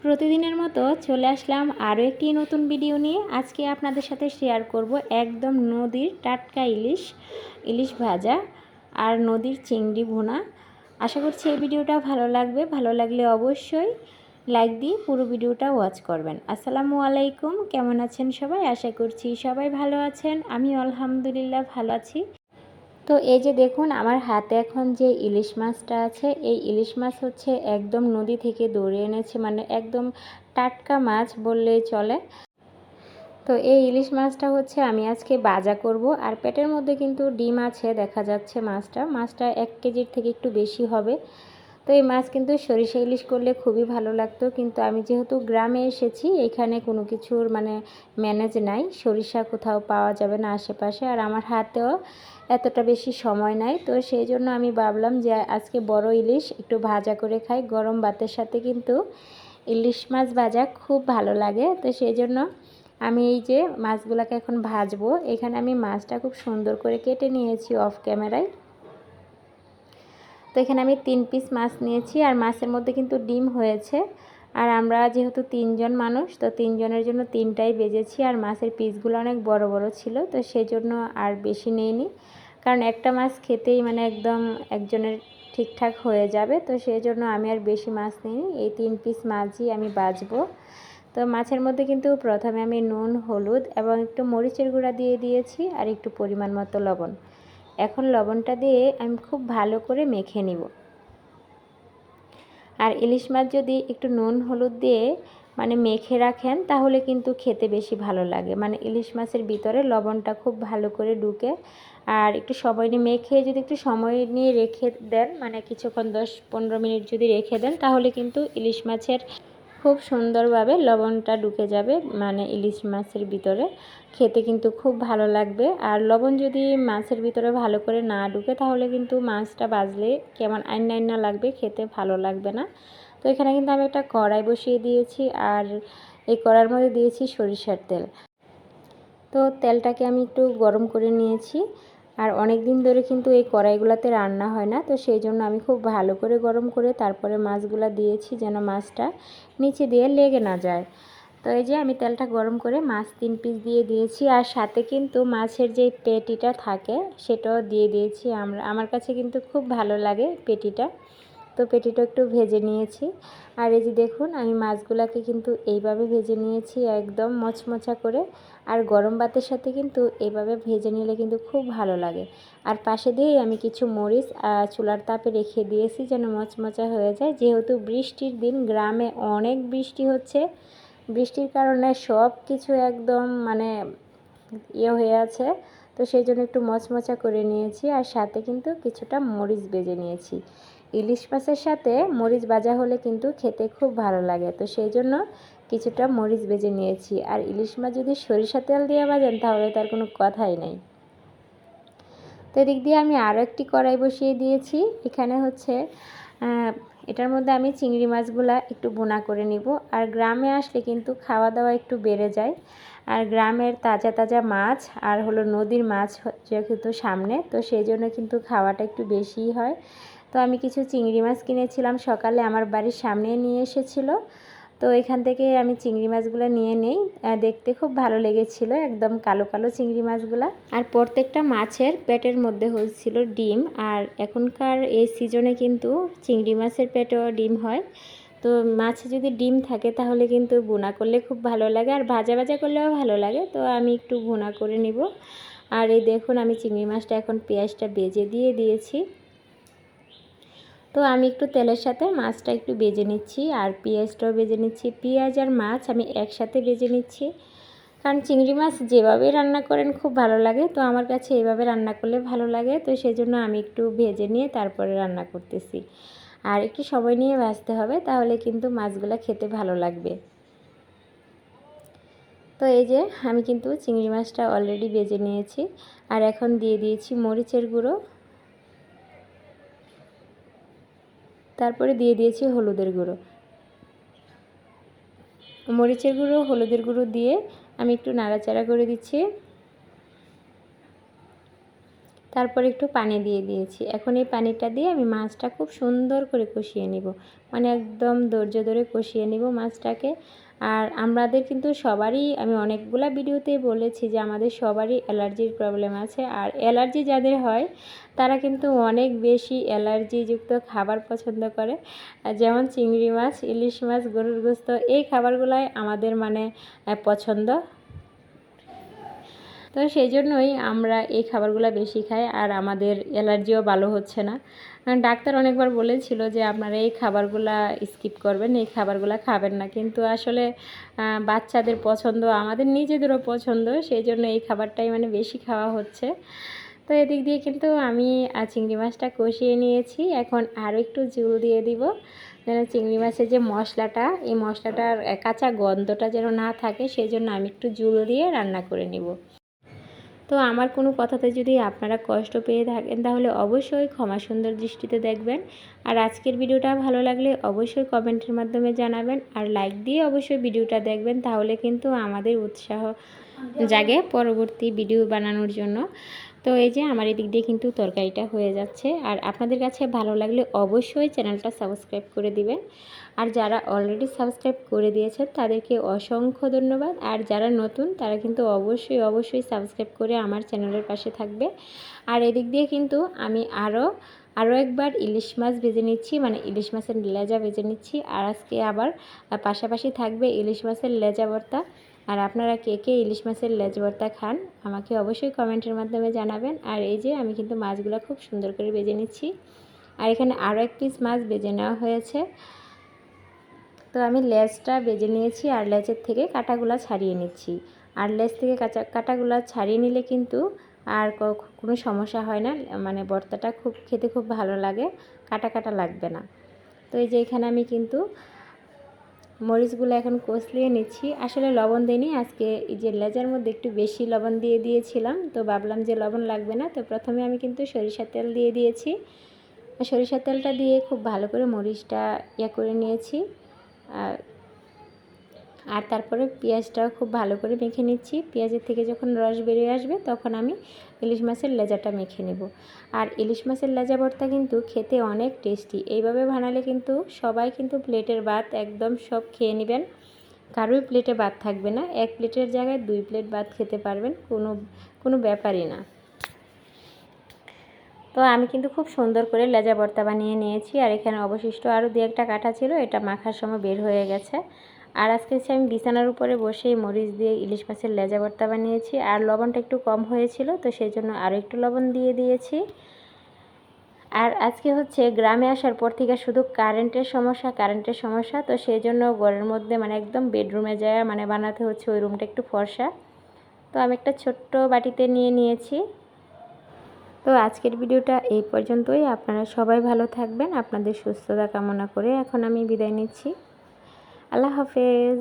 প্রতিদিনের মতো চলে আসলাম আরও একটি নতুন ভিডিও নিয়ে। আজকে আপনাদের সাথে শেয়ার করব একদম নদীর টাটকা ইলিশ ভাজা আর নদীর চিংড়ি ভুনা। আশা করছি এই ভিডিওটা ভালো লাগবে। ভালো লাগলে অবশ্যই লাইক দিয়ে পুরো ভিডিওটা ওয়াচ করবেন। আসসালামু আলাইকুম, কেমন আছেন সবাই? আশা করছি সবাই ভালো আছেন। আমি আলহামদুলিল্লাহ ভালো আছি। তো এই যে দেখুন, আমার হাতে এখন যে ইলিশ মাছটা আছে, এই ইলিশ মাছ হচ্ছে একদম নদী থেকে ধরে এনেছে, মানে একদম টাটকা মাছ বললেই চলে। তো এই ইলিশ মাছটা হচ্ছে আমি আজকে ভাজা করব। আর পেটের মধ্যে কিন্তু ডিম আছে দেখা যাচ্ছে। মাছটা 1 কেজির থেকে একটু বেশি হবে। তো এই মাছ কিন্তু সরিষা ইলিশ করলে খুবই ভালো লাগতো, কিন্তু আমি যেহেতু গ্রামে এসেছি, এখানে কোনো কিছুর ম্যানেজ নাই, সরিষা কোথাও পাওয়া যাবে না আশেপাশে, আর আমার হাতেও এতটা বেশি সময় নাই। তো সেই জন্য আমি ভাবলাম যে আজকে বড় ইলিশ একটু ভাজা করে খাই। গরম ভাতের সাথে কিন্তু ইলিশ মাছ ভাজা খুব ভালো লাগে। তো সেই জন্য আমি এই যে মাছগুলোকে এখন ভাজবো। এখানে আমি মাছটা খুব সুন্দর করে কেটে নিয়েছি অফ ক্যামেরায়। তো এখানে আমি 3 পিস মাছ নিয়েছি, আর মাছের মধ্যে কিন্তু ডিম হয়েছে। আর আমরা যেহেতু 3 জন মানুষ, তো 3 জনের জন্য 3টাই ভেজেছি। আর মাছের পিসগুলো অনেক বড় বড় ছিল, তো সেই জন্য আর বেশি নেইনি, কারণ একটা মাছ খেতেই একদম একজনের ঠিকঠাক হয়ে যাবে। তো সেই জন্য আমি আর বেশি মাছ নিইনি। এই 3 পিস মাছই আমি ভাজবো। তো মাছের মধ্যে কিন্তু প্রথমে আমি নুন, হলুদ এবং একটু মরিচের গুঁড়া দিয়ে দিয়েছি, আর একটু পরিমাণ মতো লবণ। এখন লবণটা দিয়ে আমি খুব ভালো করে মেখে নিব। আর ইলিশ মাছ যদি একটু নুন হলুদ দিয়ে মেখে রাখেন, তাহলে কিন্তু খেতে বেশি ভালো লাগে। ইলিশ মাছের ভিতরে লবণটা খুব ভালো করে ঢুকে। আর একটু সময় নিয়ে মেখে যদি একটু সময় নিয়ে রেখে দেন, কিছুক্ষণ 10-15 মিনিট যদি রেখে দেন, তাহলে কিন্তু ইলিশ মাছের খুব সুন্দরভাবে লবণটা ঢুকে যাবে, ইলিশ মাছের ভিতরে খেতে কিন্তু খুব ভালো লাগবে। আর লবণ যদি মাছের ভিতরে ভালো করে না ঢুকে, তাহলে কিন্তু মাছটা ভাজলে কেমন আইনা আইনা লাগবে, খেতে ভালো লাগবে না। তো এখানে কিন্তু আমি একটা কড়াই বসিয়ে দিয়েছি, আর এই কড়াইয়ের মধ্যে দিয়েছি সরিষার তেল। তো তেলটাকে আমি একটু গরম করে নিয়েছি। আর অনেক দিন ধরে কিন্তু এই কড়াইগুলোতে রান্না হয় না, তো সেই জন্য আমি খুব ভালো করে গরম করে তারপরে মাছগুলো দিয়েছি, যেন মাছটা নিচে দিয়ে লেগে না যায়। তো এই যে আমি তেলটা গরম করে মাছ 3 পিস দিয়ে দিয়েছি, আর সাথে কিন্তু মাছের যে পেটিটা থাকে সেটাও দিয়ে দিয়েছি। আমার কাছে কিন্তু খুব ভালো লাগে পেটিটা। তো পেটিটা একটু ভেজে নিয়েছি। আর এই যে দেখুন, আমি মাছগুলোকে কিন্তু এইভাবে ভেজে নিয়েছি একদম মচমচা করে। আর গরম ভাতের সাথে কিন্তু এইভাবে ভেজে নিলে কিন্তু খুব ভালো লাগে। আর পাশে দিয়েই আমি কিছু মরিচ চুলার তাপে রেখে দিয়েছি, যেন মচমচা হয়ে যায়। যেহেতু বৃষ্টির দিন, গ্রামে অনেক বৃষ্টি হচ্ছে, বৃষ্টির কারণে সব কিছু একদম হয়ে আছে। তো সেই জন্য একটু মচমচা করে নিয়েছি, আর সাথে কিন্তু কিছুটা মরিচ ভেজে নিয়েছি। ইলিশ মাছের সাথে মরিচ ভাজা হলে কিন্তু খেতে খুব ভালো লাগে। তো সেই জন্য কিছুটা মরিচ ভেজে নিয়েছি। আর ইলিশ মাছ যদি সরিষা তেল দিয়ে ভাজেন, তাহলে তার কোনো কথাই নেই। তো এদিক দিয়ে আমি আরও একটি কড়াই বসিয়ে দিয়েছি। এখানে হচ্ছে এটার মধ্যে আমি চিংড়ি মাছগুলা একটু ভুনা করে নিব। আর গ্রামে আসলে কিন্তু খাওয়া দাওয়া একটু বেড়ে যায়। আর গ্রামের তাজা তাজা মাছ আর নদীর মাছ যেহেতু সামনে, তো সেই জন্য কিন্তু খাওয়াটা একটু বেশিই হয়। তো আমি কিছু চিংড়ি মাছ কিনেছিলাম সকালে, আমার বাড়ির সামনে নিয়ে এসেছিলো। তো এখান থেকে আমি চিংড়ি মাছগুলো নিয়ে নেই। দেখতে খুব ভালো লেগেছিল, একদম কালো কালো চিংড়ি মাছগুলো। আর প্রত্যেকটা মাছের পেটের মধ্যে হয়েছিল ডিম। আর এখনকার এই সিজনে কিন্তু চিংড়ি মাছের পেটেও ডিম হয়। তো মাছে যদি ডিম থাকে, তাহলে কিন্তু ভুনা করলে খুব ভালো লাগে, আর ভাজা ভাজা করলেও ভালো লাগে। তো আমি একটু ভুনা করে নিব। আর এই দেখুন, আমি চিংড়ি মাছটা এখন পেঁয়াজটা ভেজে দিয়ে দিয়েছি। তো আমি একটু তেলের সাথে মাছটা একটু ভেজে নিচ্ছি, আর পেঁয়াজটাও ভেজে নিচ্ছি। পেঁয়াজ আর মাছ আমি একসাথে ভেজে নিচ্ছি, কারণ চিংড়ি মাছ যেভাবে রান্না করেন খুব ভালো লাগে। তো আমার কাছে এইভাবে রান্না করলে ভালো লাগে, তো সেই জন্য আমি একটু ভেজে নিয়ে তারপরে রান্না করতেছি। আর একটু সময় নিয়ে ভাজতে হবে, তাহলে কিন্তু মাছগুলো খেতে ভালো লাগবে। তো এই যে আমি কিন্তু চিংড়ি মাছটা অলরেডি ভেজে নিয়েছি। আর এখন দিয়ে দিয়েছি মরিচের গুঁড়ো, তারপরে দিয়ে দিয়েছি হলুদের গুঁড়ো। মরিচের গুঁড়ো, হলুদের গুঁড়ো দিয়ে আমি একটু নাড়াচাড়া করে দিচ্ছি। তারপর একটু পানি দিয়ে দিয়েছি। এখন এই পানিটা দিয়ে আমি মাছটা খুব সুন্দর করে কষিয়ে নিব, মানে একদম ধৈর্য ধরে কষিয়ে নিব মাছটাকে। আর আমাদের কিন্তু সবারই, আমি অনেকগুলা ভিডিওতেই বলেছি যে আমাদের সবারই অ্যালার্জির প্রবলেম আছে। আর অ্যালার্জি যাদের হয় তারা কিন্তু অনেক বেশি অ্যালার্জিযুক্ত খাবার পছন্দ করে, যেমন চিংড়ি মাছ, ইলিশ মাছ, গরুর গোশত, এই খাবারগুলাই আমাদের মানে পছন্দ। তো সেই জন্যই আমরা এই খাবারগুলো বেশি খাই, আর আমাদের অ্যালার্জিও ভালো হচ্ছে না। ডাক্তার অনেকবার বলেছিল যে আপনারা এই খাবারগুলা স্কিপ করবেন, এই খাবারগুলো খাবেন না, কিন্তু আসলে বাচ্চাদের পছন্দ, আমাদের নিজেদেরও পছন্দ, সেই জন্য এই খাবারটাই মানে বেশি খাওয়া হচ্ছে। তো এদিক দিয়ে কিন্তু আমি চিংড়ি মাছটা কষিয়ে নিয়েছি। এখন আরও একটু ঝোল দিয়ে দিব, যেন চিংড়ি মাছের যে মশলাটা, এই মশলাটার কাঁচা গন্ধটা যেন না থাকে, সেই জন্য আমি একটু ঝোল দিয়ে রান্না করে নিব। তো আমার কোনো কথাতে যদি আপনারা কষ্ট পেয়ে থাকেন তাহলে অবশ্যই ক্ষমা সুন্দর দৃষ্টিতে দেখবেন। আর আজকের ভিডিওটা ভালো লাগলে অবশ্যই কমেন্টের মাধ্যমে জানাবেন, আর লাইক দিয়ে অবশ্যই ভিডিওটা দেখবেন, তাহলে কিন্তু আমাদের উৎসাহ জাগে পরবর্তী ভিডিও বানানোর জন্য। তো এই যে আমার এদিক দিয়ে কিন্তু তরকারিটা হয়ে যাচ্ছে, আর আপনাদের কাছে ভালো লাগলে অবশ্যই চ্যানেলটা সাবস্ক্রাইব করে দিবেন। আর যারা অলরেডি সাবস্ক্রাইব করে দিয়েছেন তাদেরকে অসংখ্য ধন্যবাদ, আর যারা নতুন তারা কিন্তু অবশ্যই সাবস্ক্রাইব করে আমার চ্যানেলের পাশে থাকবে। আর এদিক দিয়ে কিন্তু আমি আরও একবার ইলিশ মাছ ভেজে নিচ্ছি, মানে ইলিশ মাছের লেজা ভেজে নিচ্ছি। আর আজকে আবার পাশাপাশি থাকবে ইলিশ মাছের লেজা ভর্তা। আর আপনারা কে কে ইলিশ মাছের লেজ ভর্তা খান আমাকে অবশ্যই কমেন্টের মাধ্যমে জানাবেন। আর এই যে আমি কিন্তু মাছগুলো খুব সুন্দর করে ভেজে নিচ্ছি, আর এখানে আরও এক পিস মাছ ভেজে নেওয়া হয়েছে। তো আমি লেজটা ভেজে নিয়েছি, আর লেজের থেকে কাঁটাগুলো ছাড়িয়ে নিচ্ছি। আর লেজ থেকে কাঁটাগুলো ছাড়িয়ে নিলে কিন্তু আর কোনো সমস্যা হয় না, মানে ভর্তাটা খেতে খুব ভালো লাগে, কাটা লাগবে না। তো এই যে এখানে আমি কিন্তু মরিচগুলো এখন কষলিয়ে নিচ্ছি। আসলে লবণ দিইনি আজকে, এই যে লেজার মধ্যে একটু বেশি লবণ দিয়ে দিয়েছিলাম, তো ভাবলাম যে লবণ লাগবে না। তো প্রথমে আমি কিন্তু সরিষার তেল দিয়ে দিয়েছি। সরিষার তেলটা দিয়ে খুব ভালো করে মরিচটা করে নিয়েছি। আর তারপরে পেঁয়াজটাও খুব ভালো করে মেখে নিচ্ছি। পেঁয়াজের থেকে যখন রস বেরিয়ে আসবে তখন আমি ইলিশ মাছের লেজাটা মেখে নেব। আর ইলিশ মাছের লেজা ভর্তা কিন্তু খেতে অনেক টেস্টি, এইভাবে বানালে কিন্তু সবাই কিন্তু প্লেটের ভাত একদম সব খেয়ে নেবেন, কারোই প্লেটে ভাত থাকবে না। এক প্লেটের জায়গায় 2 প্লেট ভাত খেতে পারবেন, কোনো ব্যাপারই না। তো আমি কিন্তু খুব সুন্দর করে লেজা ভর্তা বানিয়ে নিয়েছি। আর এখানে অবশিষ্ট আরও 2-1টা কাটা ছিল, এটা মাখার সময় বের হয়ে গেছে। আর আজকে আমি বিছানার উপরে বসে মরিচ দিয়ে ইলিশ মাছের লেজা ভর্তা বানিয়েছি। আর লবণটা একটু কম হয়েছিল, তো সেই জন্য আরও একটু লবণ দিয়ে দিয়েছি। আর আজকে গ্রামে আসার পর থেকে শুধু কারেন্টের সমস্যা, তো সেই জন্য ঘরের মধ্যে মানে একদম বেডরুমে যায় মানে বানাতে হচ্ছে, ওই রুমটা একটু ফর্সা। তো আমি একটা ছোট্ট বাটিতে নিয়ে নিয়েছি। তো আজকের ভিডিওটা এই পর্যন্তই। আপনারা সবাই ভালো থাকবেন, আপনাদের সুস্থতা কামনা করে এখন আমি বিদায় নিচ্ছি। আল্লাহ হাফেজ।